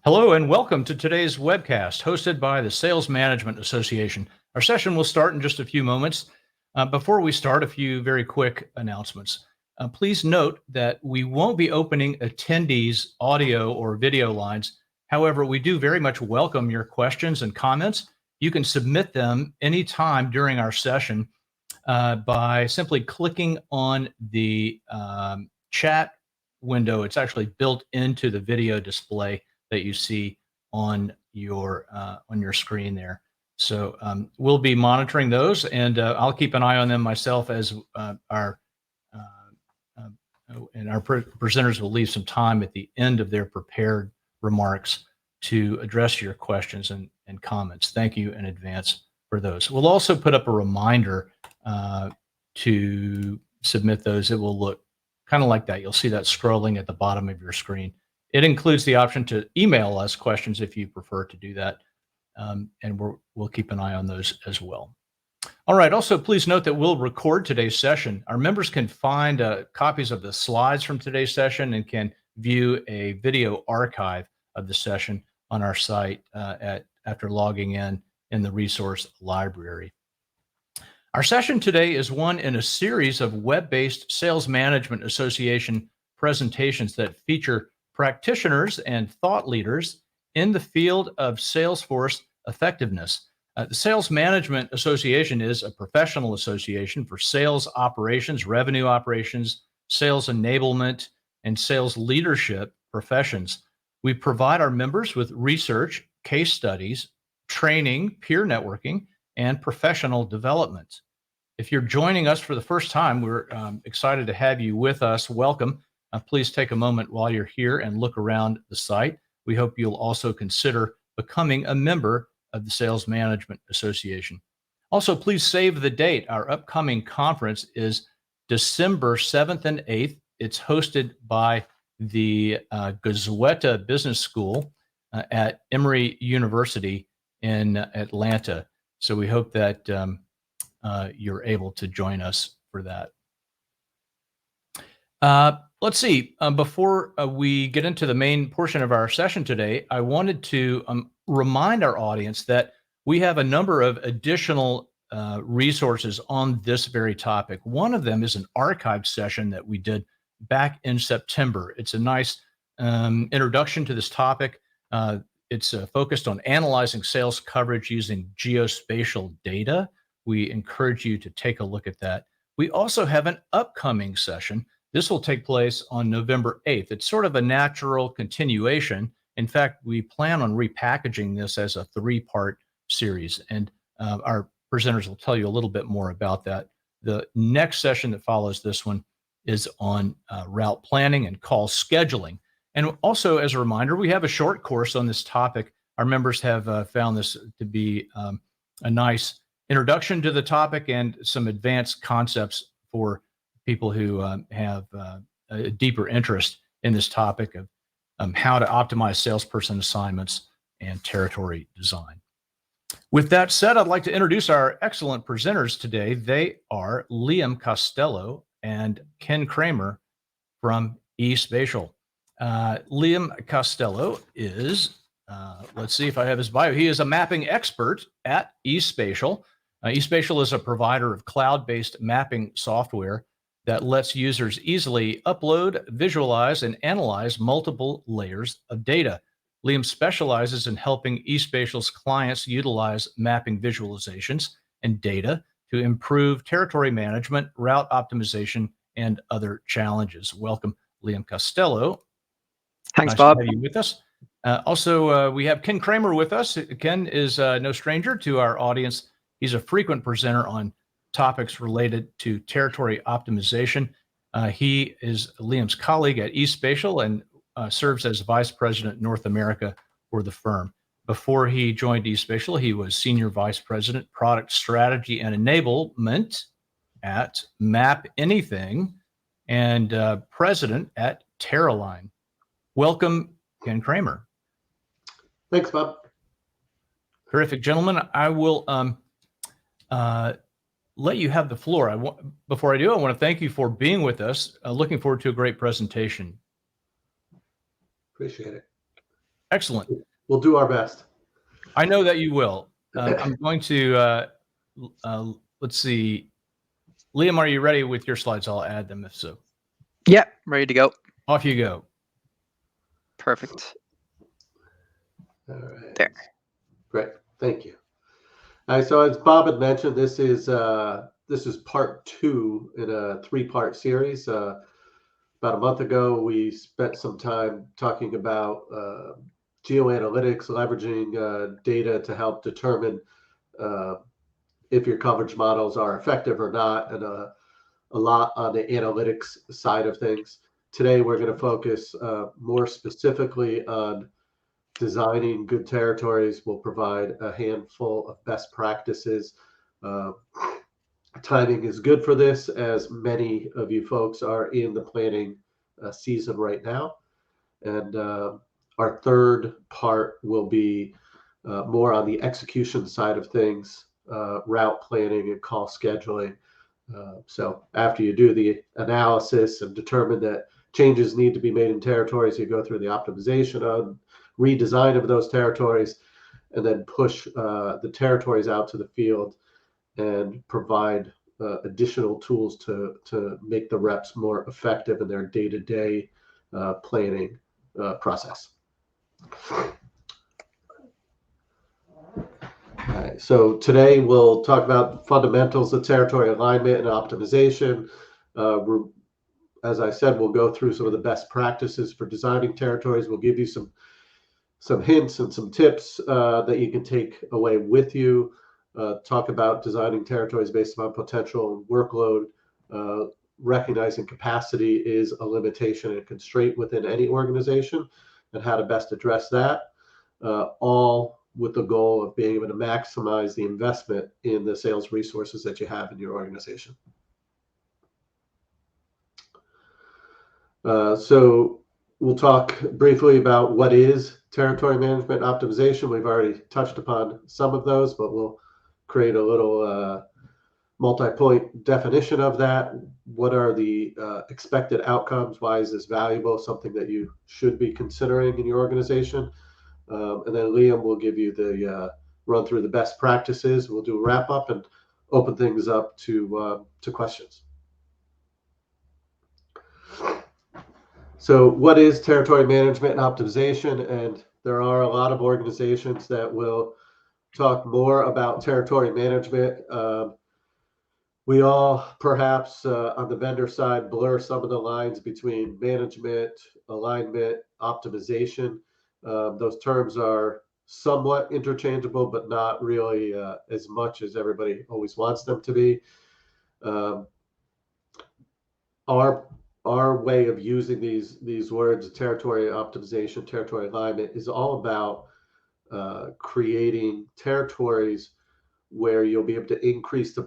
Hello and welcome to today's webcast hosted by the Sales Management Association. Our session will start in just a few moments. Before we start, a few very quick announcements. Please note that we won't be opening attendees' audio or video lines. However, we do very much welcome your questions and comments. You can submit them anytime during our session by simply clicking on the chat window. It's actually built into the video display that you see on your screen there. So we'll be monitoring those, and I'll keep an eye on them myself as our presenters will leave some time at the end of their prepared remarks to address your questions and comments. Thank you in advance for those. We'll also put up a reminder to submit those. It will look kind of like that. You'll see that scrolling at the bottom of your screen. It includes the option to email us questions if you prefer to do that, and we'll keep an eye on those as well. All right. Also, please note that we'll record today's session. Our members can find copies of the slides from today's session and can view a video archive of the session on our site after logging in the resource library. Our session today is one in a series of web-based Sales Management Association presentations that feature practitioners and thought leaders in the field of Salesforce effectiveness. The Sales Management Association is a professional association for sales operations, revenue operations, sales enablement, and sales leadership professions. We provide our members with research, case studies, training, peer networking, and professional development. If you're joining us for the first time, we're excited to have you with us. Welcome. Please take a moment while you're here and look around the site. We hope you'll also consider becoming a member of the Sales Management Association. Also, please save the date. Our upcoming conference is December 7th and 8th. It's hosted by the Gozueta Business School at Emory University in Atlanta. So we hope that you're able to join us for that. Let's see. Before we get into the main portion of our session today, I wanted to remind our audience that we have a number of additional resources on this very topic. One of them is an archived session that we did back in September. It's a nice introduction to this topic. It's focused on analyzing sales coverage using geospatial data. We encourage you to take a look at that. We also have an upcoming session. This will take place on November 8th. It's sort of a natural continuation. In fact, we plan on repackaging this as a 3-part series, and our presenters will tell you a little bit more about that. The next session that follows this one is on route planning and call scheduling. And also, as a reminder, we have a short course on this topic. Our members have found this to be a nice introduction to the topic and some advanced concepts for people who have a deeper interest in this topic of how to optimize salesperson assignments and territory design. With that said, I'd like to introduce our excellent presenters today. They are Liam Costello and Ken Kramer from eSpatial. Liam Costello is, let's see if I have his bio. He is a mapping expert at eSpatial. eSpatial is a provider of cloud-based mapping software that lets users easily upload, visualize, and analyze multiple layers of data. Liam specializes in helping eSpatial's clients utilize mapping visualizations and data to improve territory management, route optimization, and other challenges. Welcome, Liam Costello. Thanks, nice Bob. to have you with us. Also, we have Ken Kramer with us. Ken is no stranger to our audience. He's a frequent presenter on topics related to territory optimization. He is Liam's colleague at eSpatial and serves as Vice President North America for the firm. Before he joined eSpatial, he was Senior Vice President, Product Strategy and Enablement at Map Anything and President at Terraline. Welcome, Ken Kramer. Thanks, Bob. Terrific, gentlemen. I will let you have the floor. Before I do, I want to thank you for being with us. Looking forward to a great presentation. Appreciate it. Excellent. We'll do our best. I know that you will. I'm going to, let's see. Liam, are you ready with your slides? I'll add them if so. Yeah, ready to go. Off you go. Perfect. All right. There. Great. Thank you. All right. So as Bob had mentioned, this is part 2 in a 3-part series. About a month ago, we spent some time talking about geoanalytics, leveraging data to help determine if your coverage models are effective or not, and a lot on the analytics side of things. Today, we're going to focus more specifically on designing good territories. We'll provide a handful of best practices. Timing is good for this, as many of you folks are in the planning season right now. And our third part will be more on the execution side of things, route planning and call scheduling. So after you do the analysis and determine that changes need to be made in territories, you go through the optimization of redesign of those territories, and then push the territories out to the field and provide additional tools to make the reps more effective in their day-to-day planning process. All right, so today we'll talk about fundamentals of territory alignment and optimization. As I said, we'll go through some of the best practices for designing territories. We'll give you some hints and some tips that you can take away with you. Talk about designing territories based on potential workload, recognizing capacity is a limitation and constraint within any organization, and how to best address that, all with the goal of being able to maximize the investment in the sales resources that you have in your organization. So we'll talk briefly about what is territory management optimization. We've already touched upon some of those, but we'll create a little multi-point definition of that. What are the expected outcomes? Why is this valuable? Something that you should be considering in your organization. And then Liam will give you the run through the best practices. We'll do a wrap up and open things up to questions. So what is territory management and optimization? And there are a lot of organizations that will talk more about territory management. We all perhaps on the vendor side blur some of the lines between management, alignment, optimization. Those terms are somewhat interchangeable, but not really as much as everybody always wants them to be. Our way of using these words, territory optimization, territory alignment, is all about creating territories where you'll be able to increase the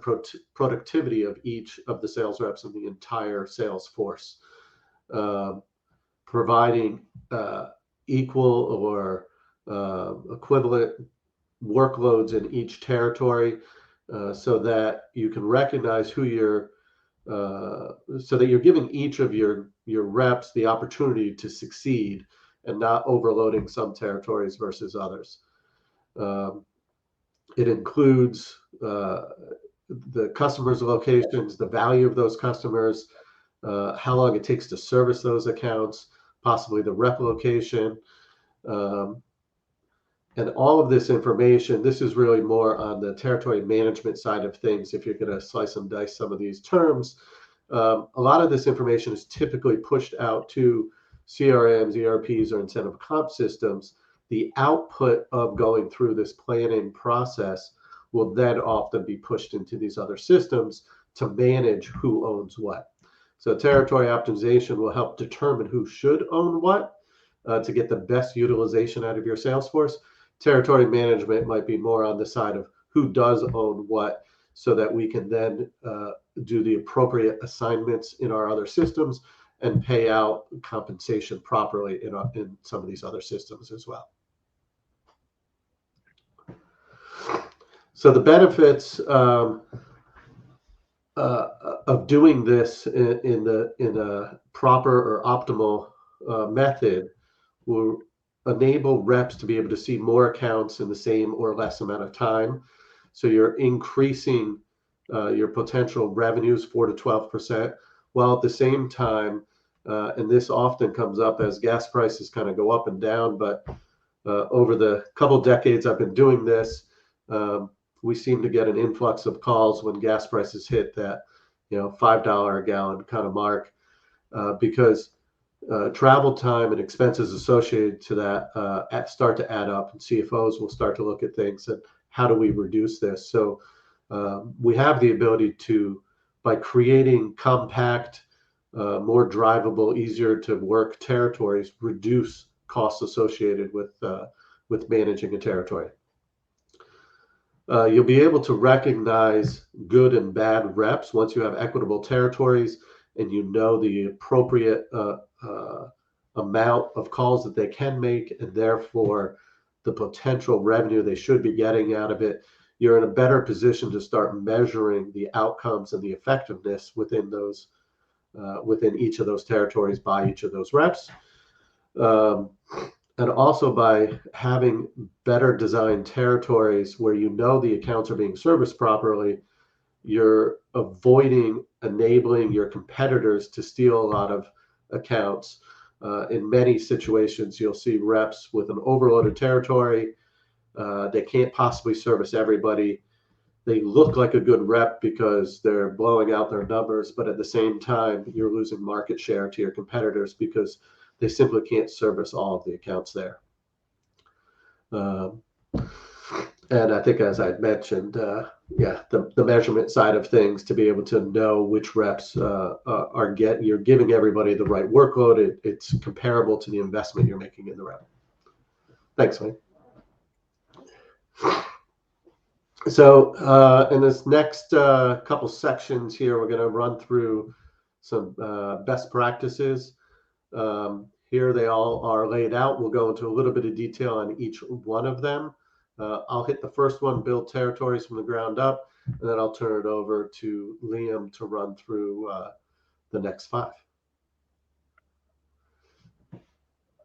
productivity of each of the sales reps and the entire sales force, providing equal or equivalent workloads in each territory, so that you can recognize who so that you're giving each of your reps the opportunity to succeed and not overloading some territories versus others. It includes the customers' locations, the value of those customers, how long it takes to service those accounts, possibly the rep location, and all of this information. This is really more on the territory management side of things. If you're going to slice and dice some of these terms, a lot of this information is typically pushed out to CRMs, ERPs, or incentive comp systems. The output of going through this planning process will then often be pushed into these other systems to manage who owns what. So territory optimization will help determine who should own what to get the best utilization out of your sales force. Territory management might be more on the side of who does own what, so that we can then do the appropriate assignments in our other systems and pay out compensation properly in some of these other systems as well. So the benefits of doing this in a proper or optimal method enable reps to be able to see more accounts in the same or less amount of time. So you're increasing your potential revenues 4 to 12%, while at the same time, and this often comes up as gas prices kind of go up and down, but over the couple decades I've been doing this, we seem to get an influx of calls when gas prices hit that, $5 a gallon kind of mark, because travel time and expenses associated to that start to add up, and CFOs will start to look at things and how do we reduce this. So we have the ability to, by creating compact, more drivable, easier to work territories, reduce costs associated with managing a territory. You'll be able to recognize good and bad reps once you have equitable territories and you know the appropriate amount of calls that they can make, and therefore the potential revenue they should be getting out of it. You're in a better position to start measuring the outcomes and the effectiveness within those within each of those territories by each of those reps. And also by having better designed territories where you know the accounts are being serviced properly, you're avoiding enabling your competitors to steal a lot of accounts. In many situations, you'll see reps with an overloaded territory. They can't possibly service everybody. They look like a good rep because they're blowing out their numbers, but at the same time, you're losing market share to your competitors because they simply can't service all of the accounts there. And I think, as I mentioned, the measurement side of things, to be able to know which reps you're giving everybody the right workload. It's comparable to the investment you're making in the rep. Thanks, Mike. So in this next couple sections here, we're going to run through some best practices. Here they all are laid out. We'll go into a little bit of detail on each one of them. I'll hit the first one, build territories from the ground up, and then I'll turn it over to Liam to run through the next 5.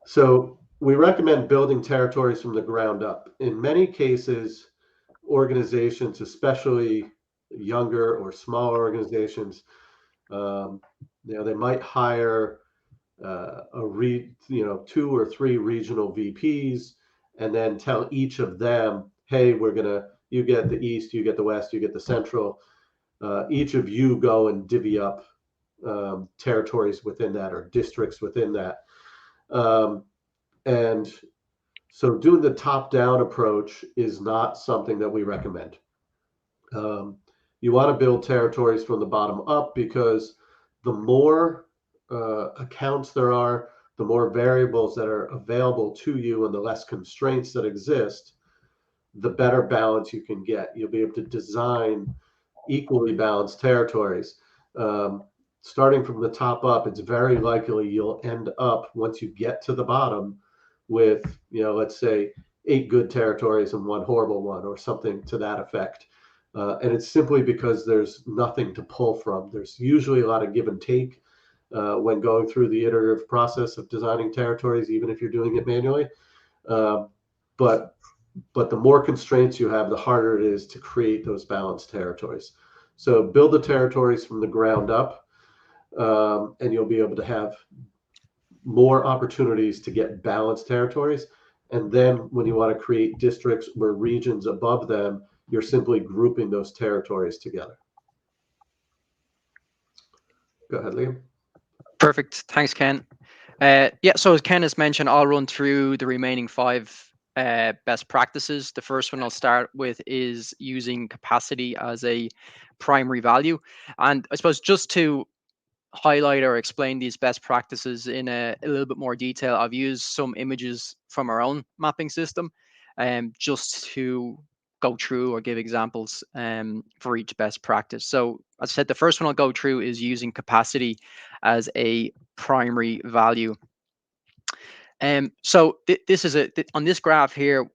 So we recommend building territories from the ground up. In many cases, organizations, especially younger or smaller organizations, they might hire 2 or 3 regional VPs, and then tell each of them, hey, you get the East, you get the West, you get the Central. Each of you go and divvy up territories within that, or districts within that. And so doing the top-down approach is not something that we recommend. You want to build territories from the bottom up, because the more accounts there are, the more variables that are available to you, and the less constraints that exist, the better balance you can get. You'll be able to design equally balanced territories. Starting from the top up, it's very likely you'll end up, once you get to the bottom, with, let's say 8 good territories and 1 horrible one, or something to that effect. And it's simply because there's nothing to pull from. There's usually a lot of give and take when going through the iterative process of designing territories, even if you're doing it manually. But the more constraints you have, the harder it is to create those balanced territories. So build the territories from the ground up, and you'll be able to have more opportunities to get balanced territories. And then when you want to create districts or regions above them, you're simply grouping those territories together. Go ahead, Liam. Perfect. Thanks, Ken. So as Ken has mentioned, I'll run through the remaining 5 best practices. The first one I'll start with is using capacity as a primary value. And I suppose just to highlight or explain these best practices in a little bit more detail, I've used some images from our own mapping system just to go through or give examples for each best practice. So as I said, the first one I'll go through is using capacity as a primary value. So this is on this graph here,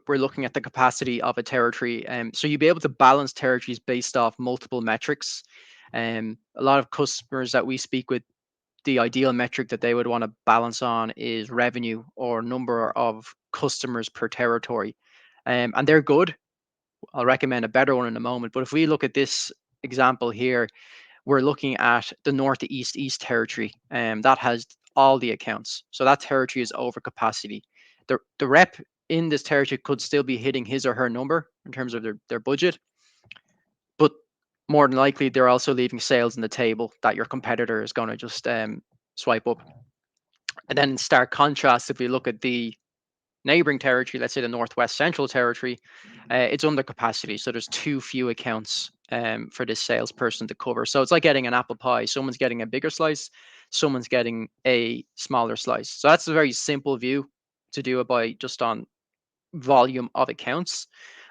we're looking at the capacity of a territory. So you'll be able to balance territories based off multiple metrics. A lot of customers that we speak with, the ideal metric that they would want to balance on is revenue or number of customers per territory. And they're good. I'll recommend a better one in a moment. But if we look at this example here, we're looking at the Northeast East territory, and that has all the accounts. So that territory is over capacity. The rep in this territory could still be hitting his or her number in terms of their budget, but more than likely they're also leaving sales on the table that your competitor is going to just swipe up. And then in stark contrast, if we look at the neighboring territory, let's say the Northwest Central territory, it's under capacity. So there's too few accounts for this salesperson to cover. So it's like getting an apple pie. Someone's getting a bigger slice, someone's getting a smaller slice. So that's a very simple view to do it by just on volume of accounts.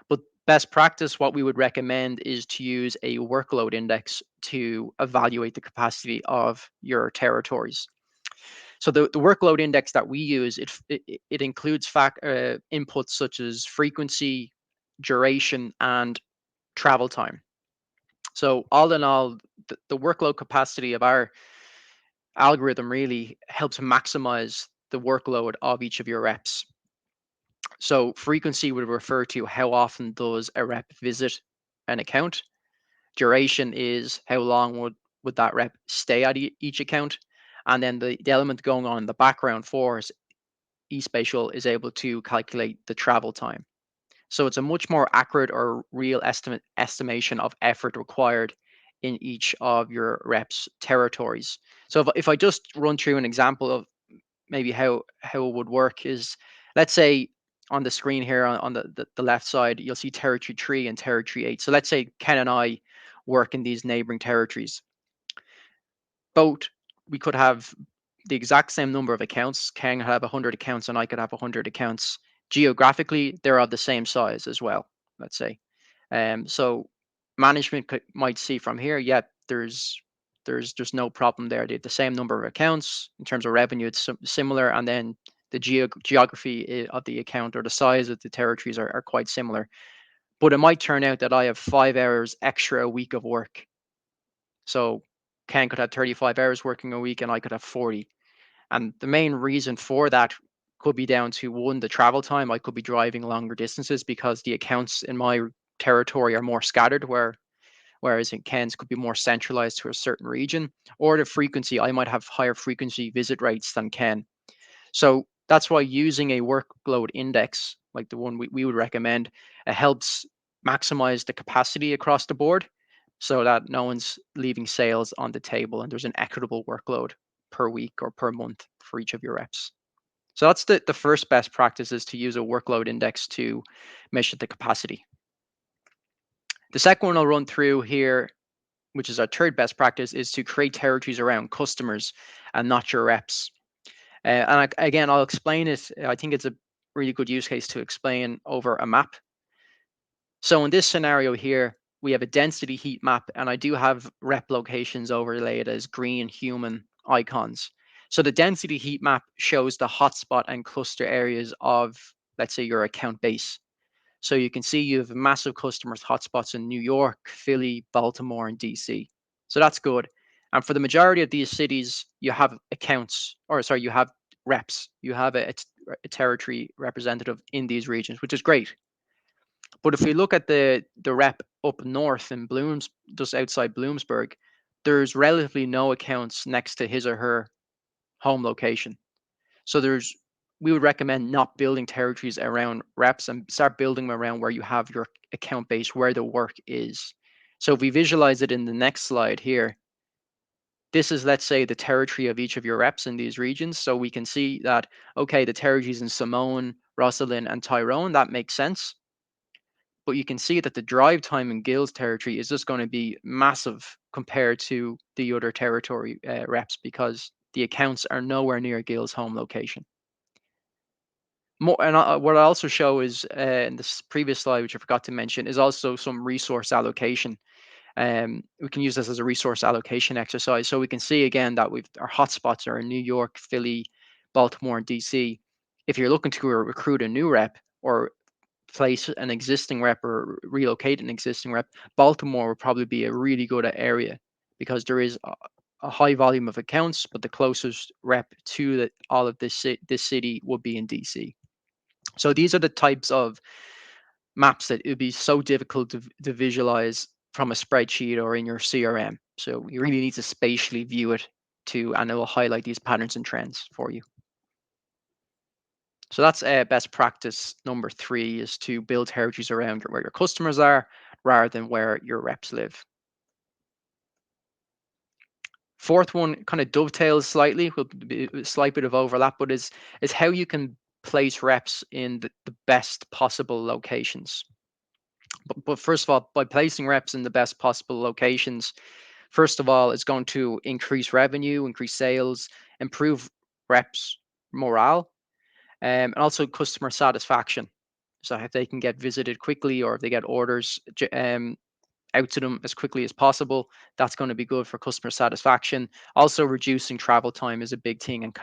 But best practice, what we would recommend is to use a workload index to evaluate the capacity of your territories. So the workload index that we use, it includes inputs such as frequency, duration, and travel time. So all in all, the workload capacity of our algorithm really helps maximize the workload of each of your reps. So frequency would refer to how often does a rep visit an account. Duration is how long would that rep stay at each account. And then the element going on in the background for us, eSpatial is able to calculate the travel time. So it's a much more accurate or real estimation of effort required in each of your reps' territories. So if I just run through an example of maybe how it would work is, let's say on the screen here on the left side, you'll see territory 3 and territory 8. So let's say Ken and I work in these neighboring territories. Both, we could have the exact same number of accounts. Ken could have 100 accounts and I could have 100 accounts. Geographically, they're of the same size as well, let's say. So management might see from here, yeah, there's no problem there. They have the same number of accounts. In terms of revenue, it's similar, and then the geography of the account or the size of the territories are quite similar. But it might turn out that I have 5 hours extra a week of work. So Ken could have 35 hours working a week and I could have 40. And the main reason for that could be down to, one, the travel time. I could be driving longer distances because the accounts in my territory are more scattered, whereas in Ken's could be more centralized to a certain region. Or the frequency, I might have higher frequency visit rates than Ken. So that's why using a workload index, like the one we would recommend, it helps maximize the capacity across the board so that no one's leaving sales on the table and there's an equitable workload per week or per month for each of your reps. So that's the first best practice, is to use a workload index to measure the capacity. The second one I'll run through here, which is our third best practice, is to create territories around customers and not your reps. And again, I'll explain it. I think it's a really good use case to explain over a map. So in this scenario here, we have a density heat map, and I do have rep locations overlaid as green human icons. So the density heat map shows the hotspot and cluster areas of, let's say, your account base. So you can see you have massive customers hotspots in New York, Philly, Baltimore, and DC. So that's good. And for the majority of these cities, you have accounts, or sorry, you have reps. You have a territory representative in these regions, which is great. But if we look at the rep up north in just outside Bloomsburg, there's relatively no accounts next to his or her home location. So we would recommend not building territories around reps and start building them around where you have your account base, where the work is. So if we visualize it in the next slide here, this is, let's say, the territory of each of your reps in these regions. So we can see that, okay, the territories in Simone, Rosslyn, and Tyrone, that makes sense. But you can see that the drive time in Gill's territory is just going to be massive compared to the other territory reps, because the accounts are nowhere near Gill's home location. What I also show is in this previous slide, which I forgot to mention, is also some resource allocation. We can use this as a resource allocation exercise. So we can see again that our hotspots are in New York, Philly, Baltimore, and DC. If you're looking to recruit a new rep or place an existing rep or relocate an existing rep, Baltimore would probably be a really good area, because there is a high volume of accounts, but the closest rep to all of this city would be in DC. So these are the types of maps that it would be so difficult to visualize from a spreadsheet or in your CRM. So you really need to spatially view it and it will highlight these patterns and trends for you. So that's best practice number 3, is to build territories around where your customers are rather than where your reps live. Fourth one kind of dovetails slightly, will be a slight bit of overlap, but is how you can place reps in the best possible locations. But first of all, by placing reps in the best possible locations, first of all, it's going to increase revenue, increase sales, improve reps' morale, and also customer satisfaction. So if they can get visited quickly, or if they get orders out to them as quickly as possible, that's going to be good for customer satisfaction. Also, reducing travel time is a big thing, and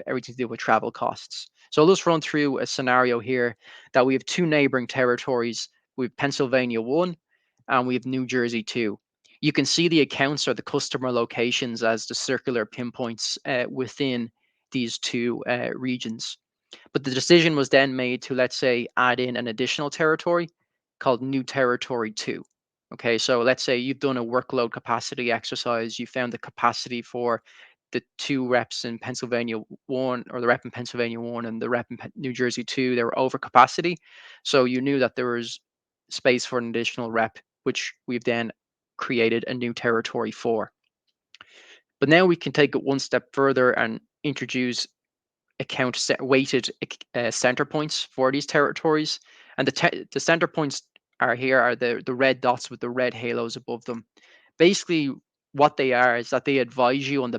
everything to do with travel costs. So let's run through a scenario here that we have 2 neighboring territories. We have Pennsylvania 1 and we have New Jersey 2. You can see the accounts or the customer locations as the circular pinpoints within these 2 regions. But the decision was then made to, let's say, add in an additional territory called New Territory 2. Okay, so let's say you've done a workload capacity exercise. You found the capacity for the 2 reps in Pennsylvania 1, or the rep in Pennsylvania 1 and the rep in New Jersey 2, they were over capacity. So you knew that there was space for an additional rep, which we've then created a new territory for. But now we can take it one step further and introduce weighted center points for these territories. And the center points are the red dots with the red halos above them. Basically, what they are is that they advise you on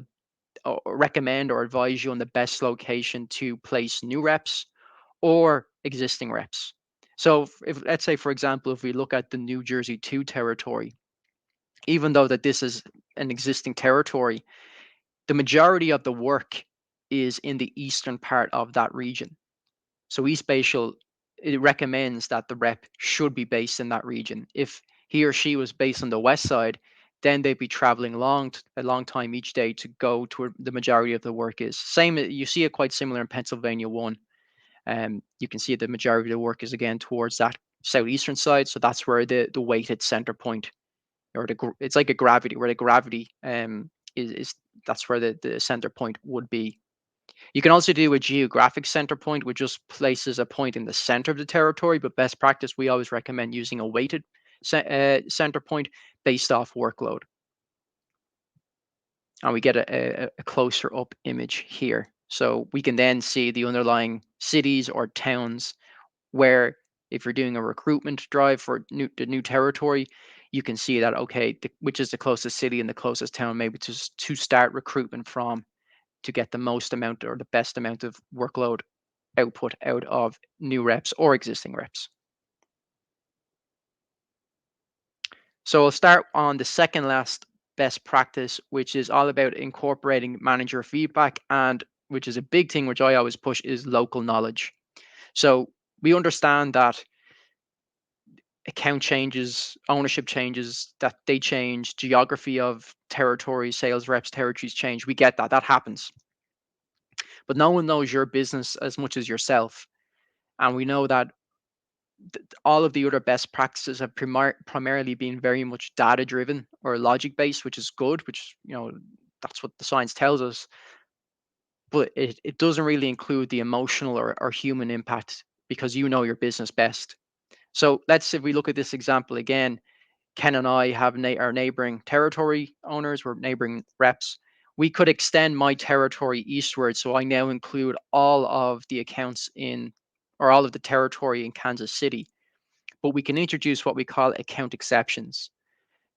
recommend or advise you on the best location to place new reps or existing reps. So if let's say, for example, if we look at the New Jersey 2 territory, even though that this is an existing territory, the majority of the work is in the eastern part of that region. So eSpatial, it recommends that the rep should be based in that region. If he or she was based on the west side, then they'd be traveling a long time each day to go to where the majority of the work is. Same, you see it quite similar in Pennsylvania 1. You can see the majority of the work is again towards that southeastern side. So that's where the weighted center point, or it's like a gravity, where the gravity is that's where the center point would be. You can also do a geographic center point, which just places a point in the center of the territory, but best practice, we always recommend using a weighted center point based off workload. And we get a closer up image here. So we can then see the underlying cities or towns where, if you're doing a recruitment drive for the new territory, you can see that, okay, which is the closest city and the closest town maybe to start recruitment from, to get the most amount or the best amount of workload output out of new reps or existing reps. So I'll start on the second last best practice, which is all about incorporating manager feedback, and which is a big thing which I always push, is local knowledge. So we understand that account changes, ownership changes, that they change, geography of territory, sales reps, territories change. We get that happens. But no one knows your business as much as yourself. And we know that all of the other best practices have primarily been very much data driven or logic based, which is good, which, that's what the science tells us. But it doesn't really include the emotional or human impact, because you know your business best. So let's say we look at this example again. Ken and I have our neighboring territory owners, we're neighboring reps. We could extend my territory eastward. So I now include all of the accounts or all of the territory in Kansas City. But we can introduce what we call account exceptions.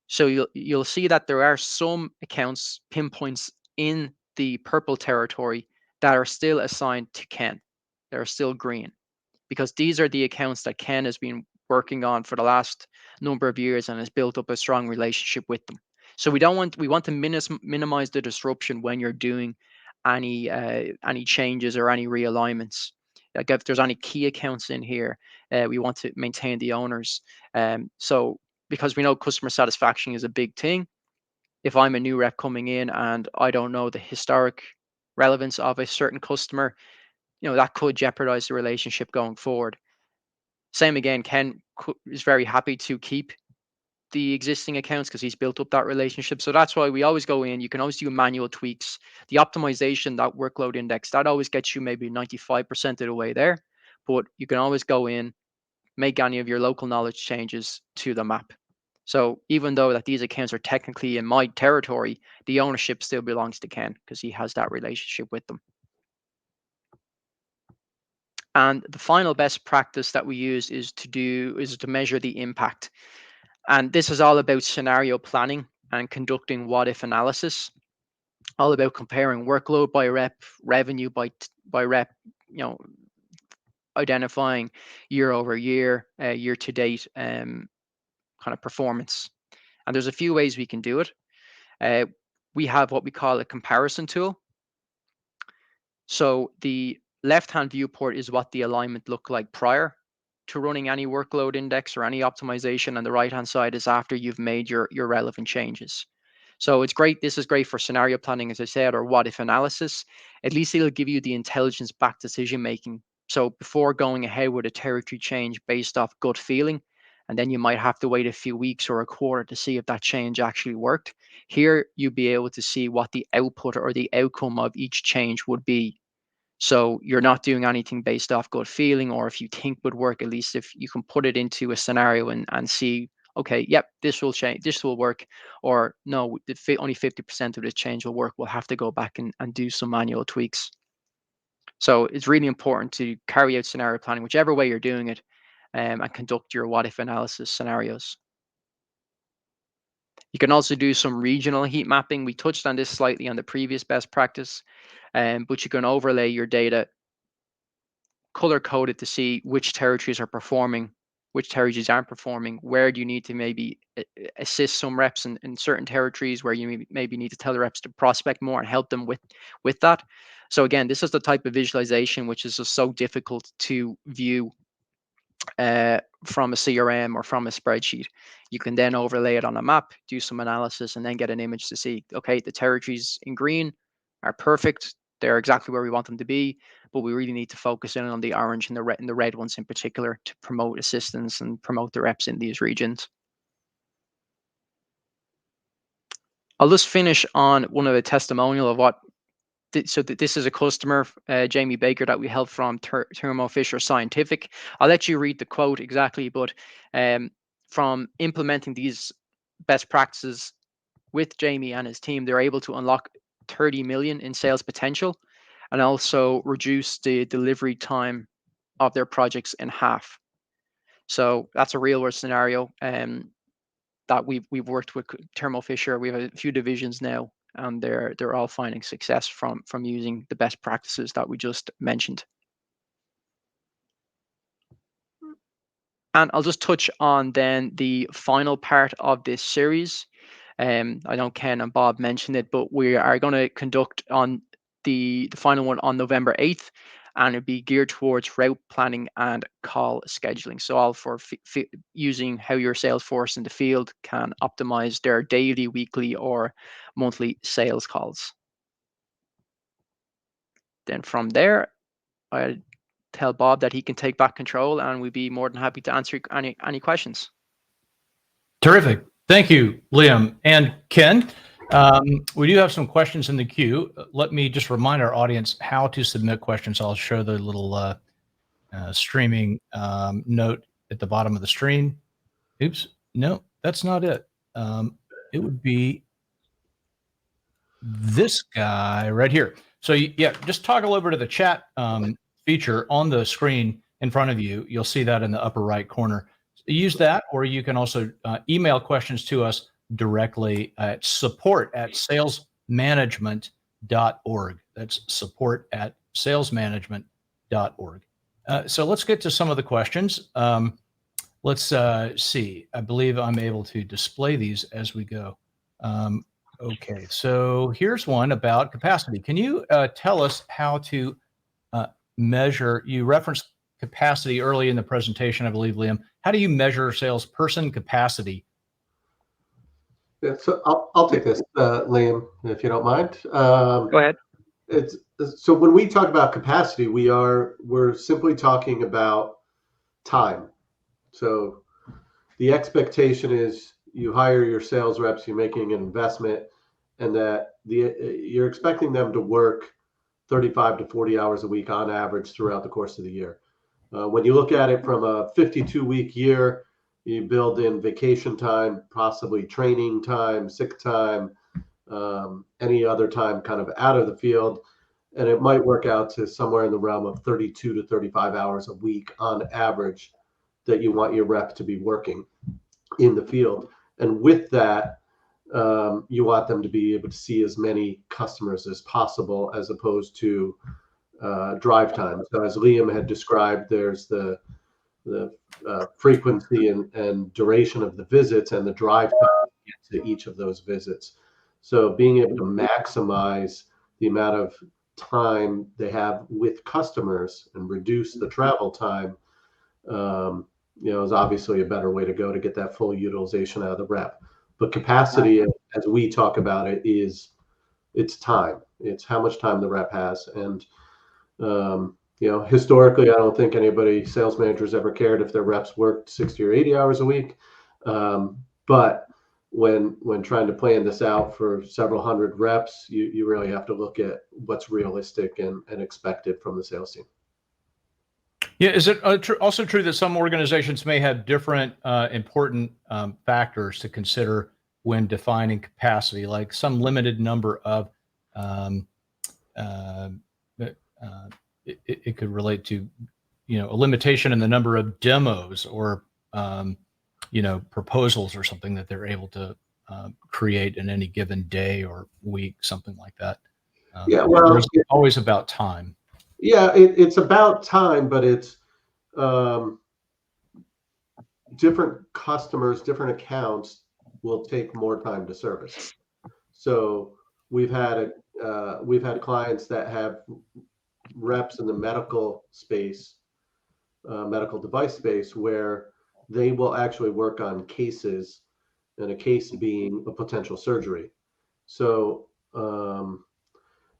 So you'll see that there are some accounts pinpoints in the purple territory that are still assigned to Ken. They're still green, because these are the accounts that Ken has been working on for the last number of years and has built up a strong relationship with them. So we want to minimize the disruption when you're doing any changes or any realignments. Like if there's any key accounts in here, we want to maintain the owners. So because we know customer satisfaction is a big thing, if I'm a new rep coming in and I don't know the historic relevance of a certain customer, that could jeopardize the relationship going forward. Same again, Ken is very happy to keep the existing accounts because he's built up that relationship. So that's why we always go in. You can always do manual tweaks. The optimization, that workload index, that always gets you maybe 95% of the way there. But you can always go in, make any of your local knowledge changes to the map. So even though that these accounts are technically in my territory, the ownership still belongs to Ken because he has that relationship with them. And the final best practice that we use is to measure the impact. And this is all about scenario planning and conducting what if analysis, all about comparing workload by rep, revenue by rep, identifying year over year, year to date kind of performance. And there's a few ways we can do it. We have what we call a comparison tool. So the left-hand viewport is what the alignment looked like prior to running any workload index or any optimization, and the right-hand side is after you've made your relevant changes. So it's great. This is great for scenario planning, as I said, or what if analysis. At least it'll give you the intelligence-backed decision making. So before going ahead with a territory change based off gut feeling, and then you might have to wait a few weeks or a quarter to see if that change actually worked. Here, you'll be able to see what the output or the outcome of each change would be. So you're not doing anything based off gut feeling, or if you think would work, at least if you can put it into a scenario and see, okay, yep, this will change, this will work, or no, only 50% of this change will work. We'll have to go back and do some manual tweaks. So it's really important to carry out scenario planning, whichever way you're doing it, and conduct your what if analysis scenarios. You can also do some regional heat mapping. We touched on this slightly on the previous best practice, but you can overlay your data, color coded to see which territories are performing, which territories aren't performing, where do you need to maybe assist some reps in certain territories where you maybe need to tell the reps to prospect more and help them with that. So again, this is the type of visualization which is just so difficult to view from a CRM or from a spreadsheet. You can then overlay it on a map, do some analysis, and then get an image to see, okay, the territories in green are perfect. They're exactly where we want them to be, but we really need to focus in on the orange and the red ones in particular to promote assistance and promote the reps in these regions. I'll just finish on one of the testimonial of what. So this is a customer, Jamie Baker, that we helped from Thermo Fisher Scientific. I'll let you read the quote exactly, but from implementing these best practices with Jamie and his team, they're able to unlock 30 million in sales potential and also reduce the delivery time of their projects in half. So that's a real world scenario that we've worked with Thermo Fisher. We have a few divisions now, and they're all finding success from using the best practices that we just mentioned. And I'll just touch on then the final part of this series. I know Ken and Bob mentioned it, but we are going to conduct on the final one on November 8th, and it'll be geared towards route planning and call scheduling. So all for using how your sales force in the field can optimize their daily, weekly, or monthly sales calls. Then from there, I'll tell Bob that he can take back control, and we'd be more than happy to answer any questions. Terrific. Thank you, Liam and Ken. We do have some questions in the queue. Let me just remind our audience how to submit questions. I'll show the little streaming note at the bottom of the screen. Oops, no, that's not it. It would be this guy right here. So yeah, just toggle over to the chat feature on the screen in front of you. You'll see that in the upper right corner. Use that, or you can also email questions to us directly at support@salesmanagement.org. That's support@salesmanagement.org. So let's get to some of the questions. Let's see. I believe I'm able to display these as we go. Okay, so here's one about capacity. Can you tell us how to measure? You referenced capacity early in the presentation, I believe, Liam. How do you measure salesperson capacity? Yeah, so I'll take this, Liam, if you don't mind. Go ahead. It's so when we talk about capacity, we're simply talking about time. So the expectation is you hire your sales reps, you're making an investment, and that you're expecting them to work 35 to 40 hours a week on average throughout the course of the year. When you look at it from a 52-week year, you build in vacation time, possibly training time, sick time, any other time kind of out of the field. And it might work out to somewhere in the realm of 32 to 35 hours a week on average that you want your rep to be working in the field. And with that, you want them to be able to see as many customers as possible as opposed to drive time. So as Liam had described, there's the frequency and duration of the visits and the drive time to each of those visits. So being able to maximize the amount of time they have with customers and reduce the travel time, is obviously a better way to go to get that full utilization out of the rep. But capacity, as we talk about it, it's time. It's how much time the rep has. And historically, I don't think sales managers ever cared if their reps worked 60 or 80 hours a week. But when trying to plan this out for several hundred reps, you really have to look at what's realistic and expected from the sales team. Yeah, is it also true that some organizations may have different important factors to consider when defining capacity, like some limited number of it could relate to, a limitation in the number of demos or, proposals or something that they're able to create in any given day or week, something like that. Yeah, well, it's always about time. Yeah, it's about time, but it's different customers, different accounts will take more time to service. So we've had clients that have reps in the medical space, medical device space, where they will actually work on cases, and a case being a potential surgery. So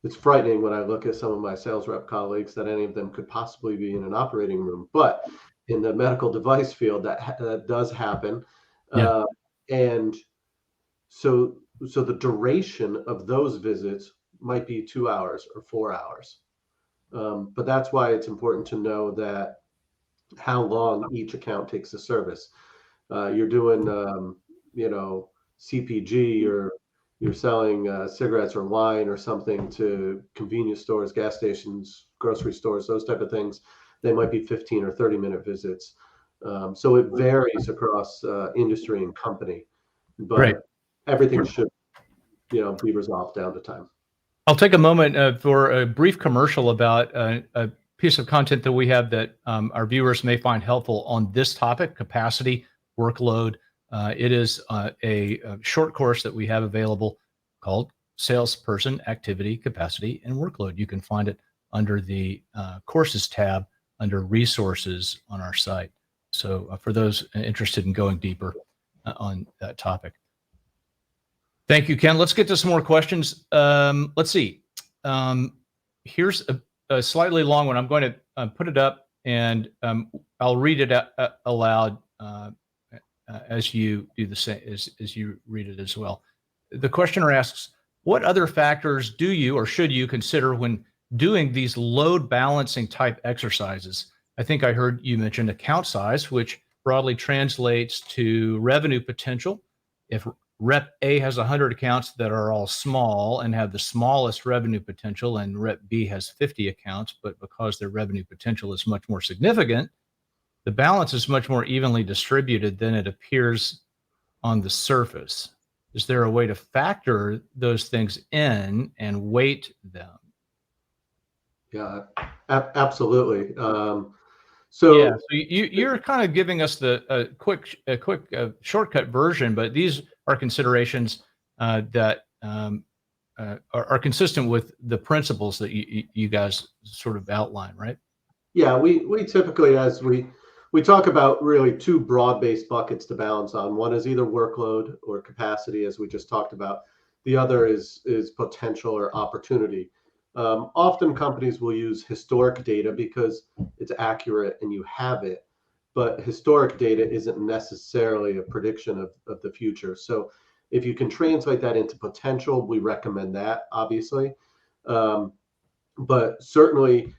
it's frightening when I look at some of my sales rep colleagues that any of them could possibly be in an operating room. But in the medical device field, that does happen. Yeah. And so the duration of those visits might be 2 hours or 4 hours. But that's why it's important to know that how long each account takes to service. You're doing, CPG, or you're selling cigarettes or wine or something to convenience stores, gas stations, grocery stores, those type of things. They might be 15 or 30-minute visits. So it varies across industry and company, but Great. everything should, be resolved down to time. I'll take a moment for a brief commercial about a piece of content that we have that our viewers may find helpful on this topic, capacity, workload. It is a short course that we have available called Salesperson, Activity, Capacity, and Workload. You can find it under the Courses tab under Resources on our site. So for those interested in going deeper on that topic. Thank you, Ken. Let's get to some more questions. Let's see. Here's a slightly long one. I'm going to put it up, and I'll read it aloud as you do the same, as you read it as well. The questioner asks, what other factors do you or should you consider when doing these load balancing type exercises? I think I heard you mention account size, which broadly translates to revenue potential. If Rep A has 100 accounts that are all small and have the smallest revenue potential, and Rep B has 50 accounts, but because their revenue potential is much more significant, the balance is much more evenly distributed than it appears on the surface. Is there a way to factor those things in and weight them? Yeah, absolutely. So you're kind of giving us a quick shortcut version, but these are considerations that are consistent with the principles that you guys sort of outline, right? Yeah, we typically, as we we talk about really two broad-based buckets to balance on. One is either workload or capacity, as we just talked about. The other is potential or opportunity. Often companies will use historic data because it's accurate and you have it, but historic data isn't necessarily a prediction of the future. So if you can translate that into potential, we recommend that, obviously. But certainly,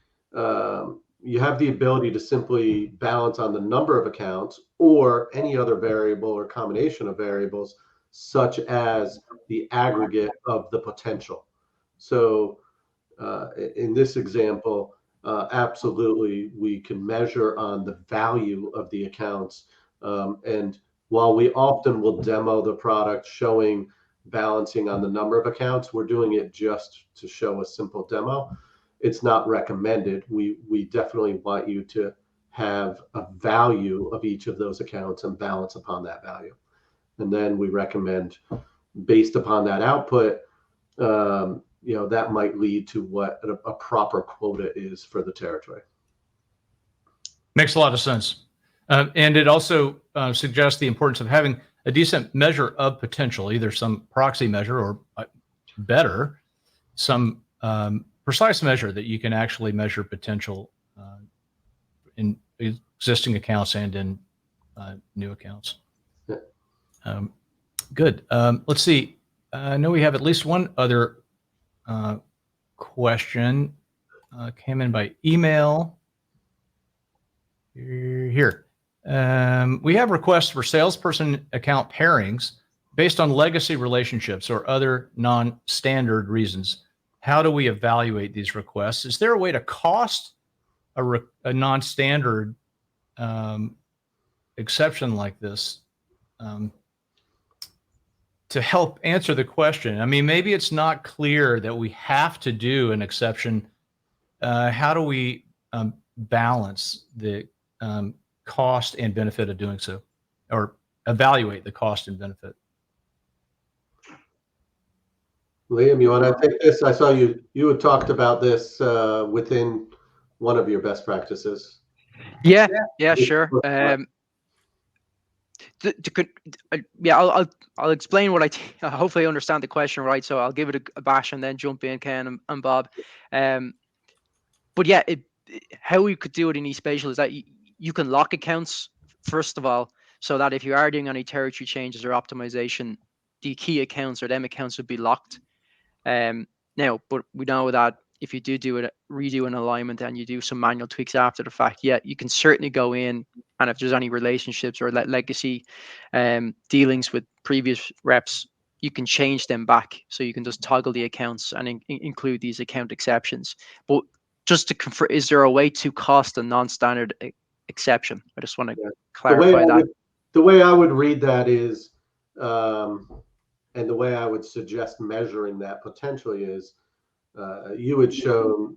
you have the ability to simply balance on the number of accounts or any other variable or combination of variables, such as the aggregate of the potential. So in this example, absolutely, we can measure on the value of the accounts. And while we often will demo the product showing balancing on the number of accounts, we're doing it just to show a simple demo. It's not recommended. We definitely want you to have a value of each of those accounts and balance upon that value. And then we recommend, based upon that output, that might lead to what a proper quota is for the territory. Makes a lot of sense. And it also suggests the importance of having a decent measure of potential, either some proxy measure or better, some precise measure that you can actually measure potential in existing accounts and in new accounts. Yeah. Good. Let's see. I know we have at least one other question came in by email. Here. We have requests for salesperson account pairings based on legacy relationships or other non-standard reasons. How do we evaluate these requests? Is there a way to cost a non-standard exception like this to help answer the question? I mean, maybe it's not clear that we have to do an exception. How do we balance the cost and benefit of doing so, or evaluate the cost and benefit? Liam, you want to take this? I saw you had talked about this within one of your best practices. Yeah, sure. I'll explain what hopefully I understand the question right. So I'll give it a bash and then jump in, Ken and Bob. But yeah, how we could do it in eSpatial is that you can lock accounts first of all, so that if you are doing any territory changes or optimization, the key accounts or them accounts would be locked. Now, but we know that if you redo an alignment and you do some manual tweaks after the fact, yeah, you can certainly go in, and if there's any relationships or legacy dealings with previous reps, you can change them back. So you can just toggle the accounts and include these account exceptions. But just to confirm, is there a way to cost a non-standard exception? I just want to clarify that. The way I would read that is, and the way I would suggest measuring that potentially is, you had shown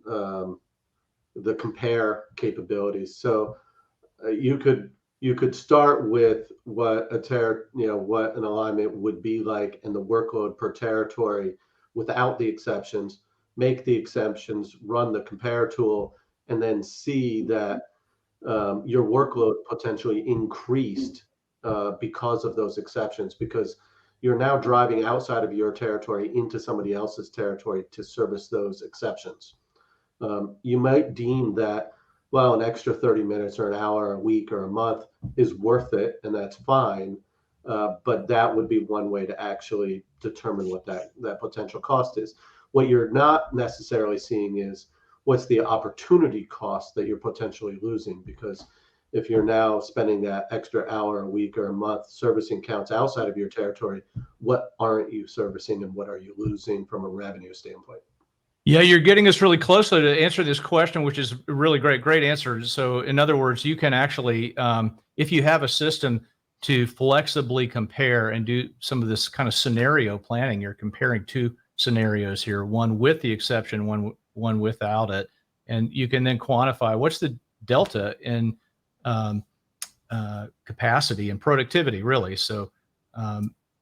the compare capabilities. So you could start with what what an alignment would be like and the workload per territory without the exceptions, make the exceptions, run the compare tool, and then see that your workload potentially increased because of those exceptions, because you're now driving outside of your territory into somebody else's territory to service those exceptions. You might deem that, well, an extra 30 minutes or an hour a week or a month is worth it, and that's fine. But that would be one way to actually determine what that potential cost is. What you're not necessarily seeing is what's the opportunity cost that you're potentially losing, because if you're now spending that extra hour a week or a month servicing accounts outside of your territory, what aren't you servicing and what are you losing from a revenue standpoint? Yeah, you're getting us really closely to answer this question, which is a really great answer. So in other words, you can actually, if you have a system to flexibly compare and do some of this kind of scenario planning, you're comparing two scenarios here, one with the exception, one without it. And you can then quantify what's the delta in capacity and productivity, really. So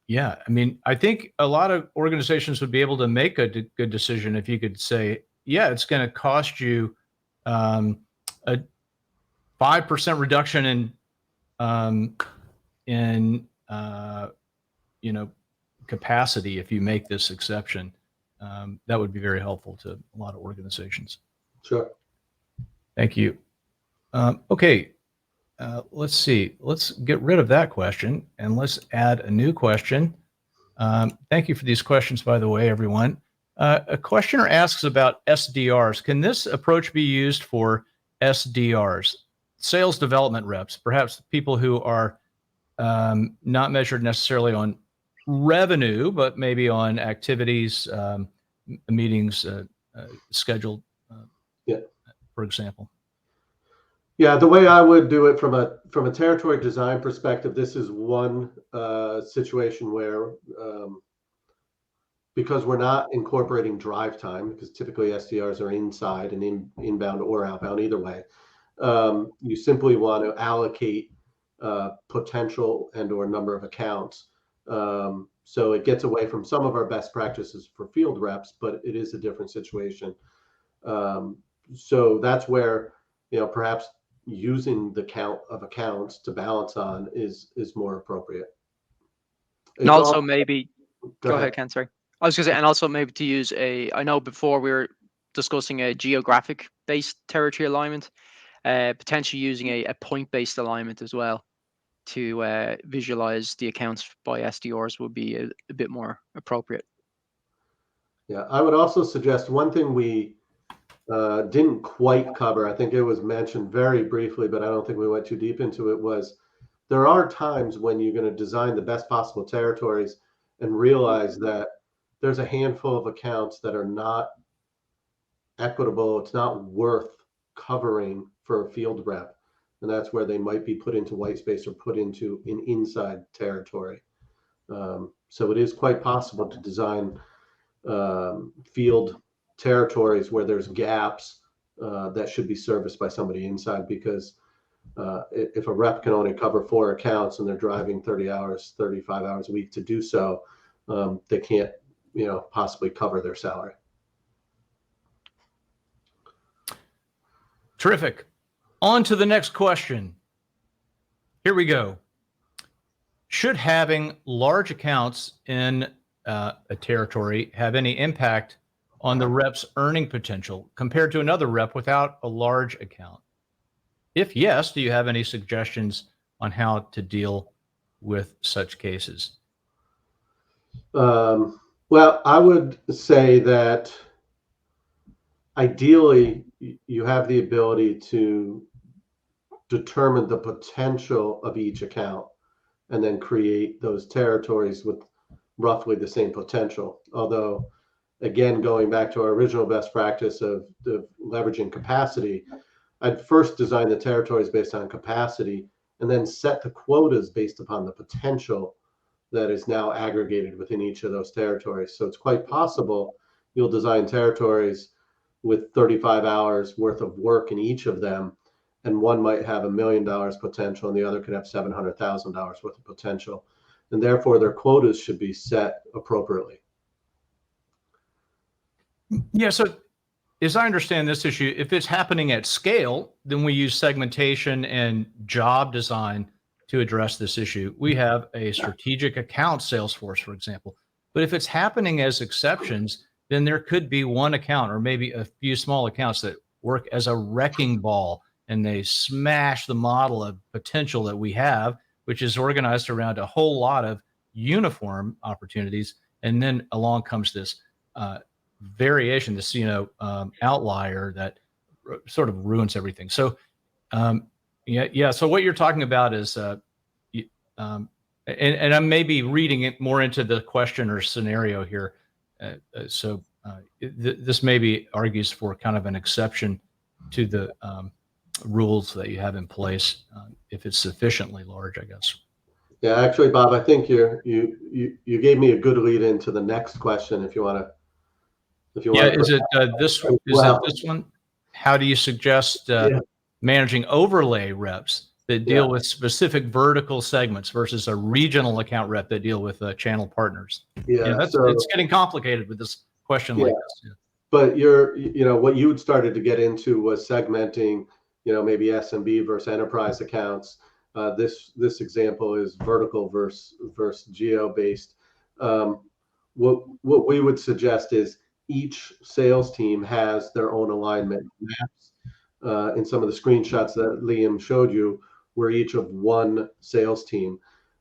yeah, I mean, I think a lot of organizations would be able to make a good decision if you could say, yeah, it's going to cost you 5% reduction in capacity if you make this exception, that would be very helpful to a lot of organizations. Sure. Thank you. Okay, let's see. Let's get rid of that question and let's add a new question. Thank you for these questions, by the way, everyone. A questioner asks about SDRs. Can this approach be used for SDRs, sales development reps, perhaps people who are not measured necessarily on revenue, but maybe on activities, meetings scheduled, Yeah. for example? Yeah, the way I would do it from a territory design perspective, this is one situation where because we're not incorporating drive time, because typically SDRs are inside and inbound or outbound either way, you simply want to allocate potential and or number of accounts. So it gets away from some of our best practices for field reps, but it is a different situation. So that's where, perhaps using the count of accounts to balance on is more appropriate. And also maybe, go ahead, ahead. Ken, sorry. I was going to say, and also maybe to use I know before we were discussing a geographic based territory alignment, potentially using a point based alignment as well to visualize the accounts by SDRs would be a bit more appropriate. Yeah, I would also suggest one thing we didn't quite cover. I think it was mentioned very briefly, but I don't think we went too deep into it, was there are times when you're going to design the best possible territories and realize that there's a handful of accounts that are not equitable. It's not worth covering for a field rep. And that's where they might be put into white space or put into an inside territory. So it is quite possible to design field territories where there's gaps that should be serviced by somebody inside, because if a rep can only cover 4 accounts and they're driving 30 hours, 35 hours a week to do so, they can't, possibly cover their salary. Terrific. On to the next question. Here we go. Should having large accounts in a territory have any impact on the rep's earning potential compared to another rep without a large account? If yes, do you have any suggestions on how to deal with such cases? Well, I would say that ideally you have the ability to determine the potential of each account and then create those territories with roughly the same potential. Although, again, going back to our original best practice of leveraging capacity, I'd first design the territories based on capacity and then set the quotas based upon the potential that is now aggregated within each of those territories. So it's quite possible you'll design territories with 35 hours worth of work in each of them, and one might have $1 million potential and the other could have $700,000 worth of potential. And therefore their quotas should be set appropriately. Yeah, so as I understand this issue, if it's happening at scale, then we use segmentation and job design to address this issue. We have a strategic account sales force, for example. But if it's happening as exceptions, then there could be one account or maybe a few small accounts that work as a wrecking ball, and they smash the model of potential that we have, which is organized around a whole lot of uniform opportunities. And then along comes this variation, this outlier that sort of ruins everything. So so what you're talking about is and I may be reading it more into the question or scenario here, this maybe argues for kind of an exception to the rules that you have in place if it's sufficiently large, I guess. Yeah, actually, Bob, I think you gave me a good lead into the next question. If you want to. Is it this one? How do you suggest managing overlay reps that deal with specific vertical segments versus a regional account rep that deal with channel partners? It's getting complicated with this question like this. But what you had started to get into was segmenting maybe SMB versus enterprise accounts. This example is vertical versus geo based. What we would suggest is each sales team has their own alignment maps. In some of the screenshots that Liam showed you, we're each of one sales team,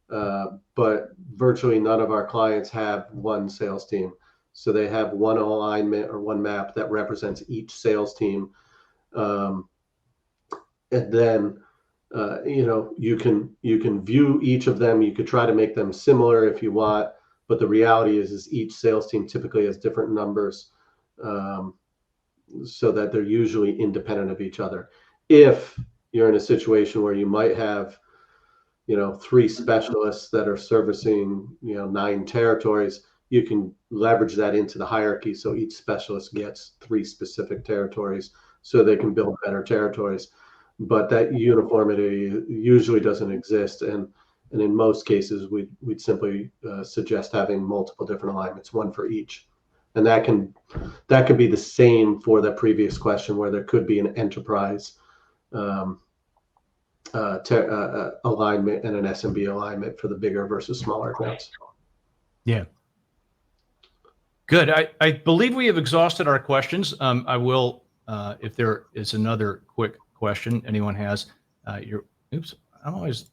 but virtually none of our clients have one sales team. So they have one alignment or one map that represents each sales team. And then, you can view each of them. You could try to make them similar if you want, but the reality is each sales team typically has different numbers, so that they're usually independent of each other. If you're in a situation where you might have, 3 specialists that are servicing, 9 territories, you can leverage that into the hierarchy. So each specialist gets 3 specific territories so they can build better territories. But that uniformity usually doesn't exist. And in most cases, we'd simply suggest having multiple different alignments, one for each. And that can be the same for the previous question, where there could be an enterprise alignment and an SMB alignment for the bigger versus smaller accounts. Yeah. Good. I believe we have exhausted our questions. I will, if there is another quick question anyone has, oops, I'm always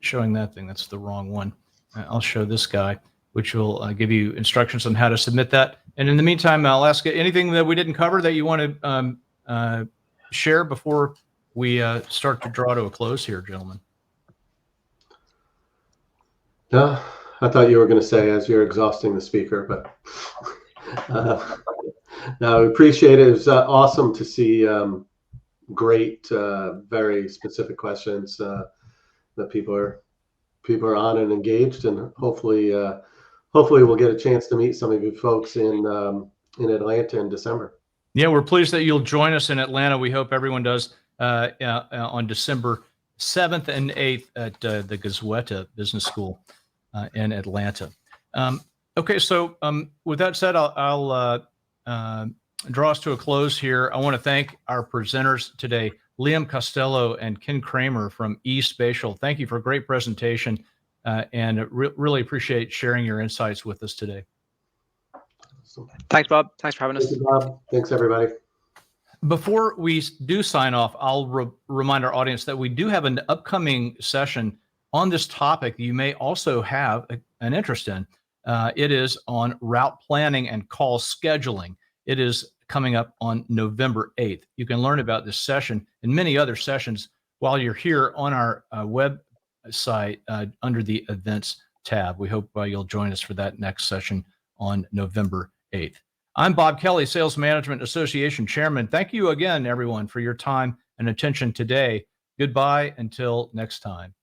showing that thing. That's the wrong one. I'll show this guy, which will give you instructions on how to submit that. And in the meantime, I'll ask anything that we didn't cover that you want to share before we start to draw to a close here, gentlemen. No, I thought you were going to say as you're exhausting the speaker, but no, we appreciate it. It was awesome to see great, very specific questions that people are on and engaged, and hopefully we'll get a chance to meet some of you folks in Atlanta in December. Yeah, we're pleased that you'll join us in Atlanta. We hope everyone does on December 7th and 8th at the Gazweta Business School in Atlanta. Okay, so with that said, I'll draw us to a close here. I want to thank our presenters today, Liam Costello and Ken Kramer from eSpatial. Thank you for a great presentation, and really appreciate sharing your insights with us today. Thanks, Bob. Thanks for having us. Thank you, Bob. Thanks, everybody. Before we do sign off, I'll remind our audience that we do have an upcoming session on this topic you may also have an interest in. It is on route planning and call scheduling. It is coming up on November 8th. You can learn about this session and many other sessions while you're here on our website under the events tab. We hope you'll join us for that next session on November 8th. I'm Bob Kelly, Sales Management Association Chairman. Thank you again, everyone, for your time and attention today. Goodbye until next time.